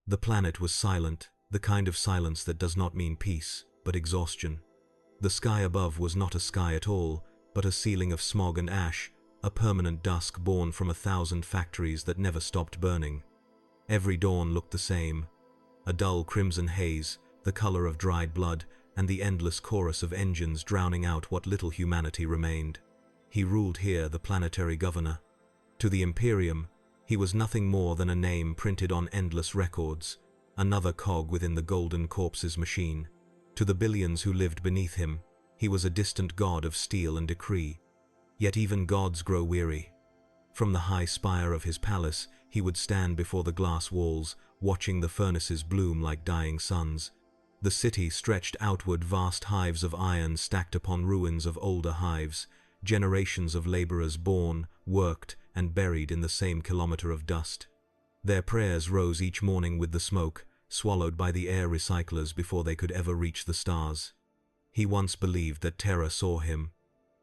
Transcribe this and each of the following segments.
The planet was silent, the kind of silence that does not mean peace, but exhaustion. The sky above was not a sky at all, but a ceiling of smog and ash, a permanent dusk born from 1,000 factories that never stopped burning. Every dawn looked the same, a dull crimson haze, the color of dried blood, and the endless chorus of engines drowning out what little humanity remained. He ruled here, the Planetary Governor. To the Imperium, he was nothing more than a name printed on endless records, another cog within the Golden Corpse's machine. To the billions who lived beneath him, he was a distant god of steel and decree. Yet even gods grow weary. From the high spire of his palace, he would stand before the glass walls, watching the furnaces bloom like dying suns. The city stretched outward, vast hives of iron stacked upon ruins of older hives, generations of laborers born, worked, and buried in the same kilometer of dust. Their prayers rose each morning with the smoke, swallowed by the air recyclers before they could ever reach the stars. He once believed that Terra saw him,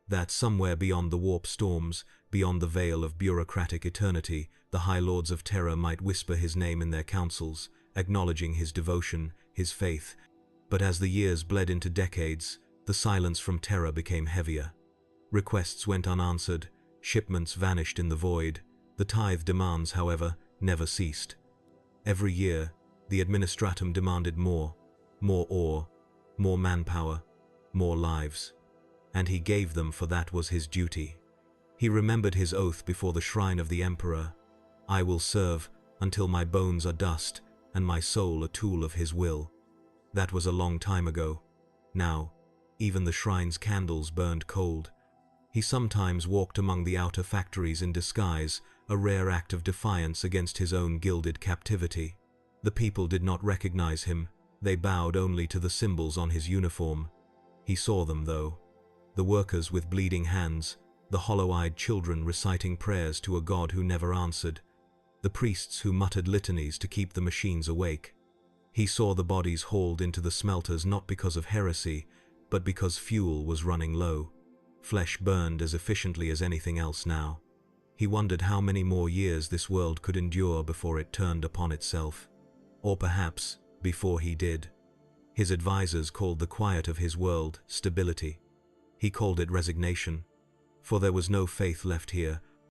that somewhere beyond the warp storms, beyond the veil of bureaucratic eternity, the High Lords of Terra might whisper his name in their councils, acknowledging his devotion, his faith. But as the years bled into decades, the silence from Terra became heavier. Requests went unanswered, shipments vanished in the void. The tithe demands, however, never ceased. Every year, the administratum demanded more ore, more manpower, more lives. And he gave them, for that was his duty. He remembered his oath before the shrine of the Emperor. I will serve until my bones are dust and my soul a tool of his will. That was a long time ago. Now, even the shrine's candles burned cold. He sometimes walked among the outer factories in disguise, a rare act of defiance against his own gilded captivity. The people did not recognize him, they bowed only to the symbols on his uniform. He saw them, though. The workers with bleeding hands, the hollow-eyed children reciting prayers to a god who never answered, the priests who muttered litanies to keep the machines awake. He saw the bodies hauled into the smelters not because of heresy, but because fuel was running low. Flesh burned as efficiently as anything else now. He wondered how many more years this world could endure before it turned upon itself. Or perhaps, before he did. His advisors called the quiet of his world stability. He called it resignation. For there was no faith left here,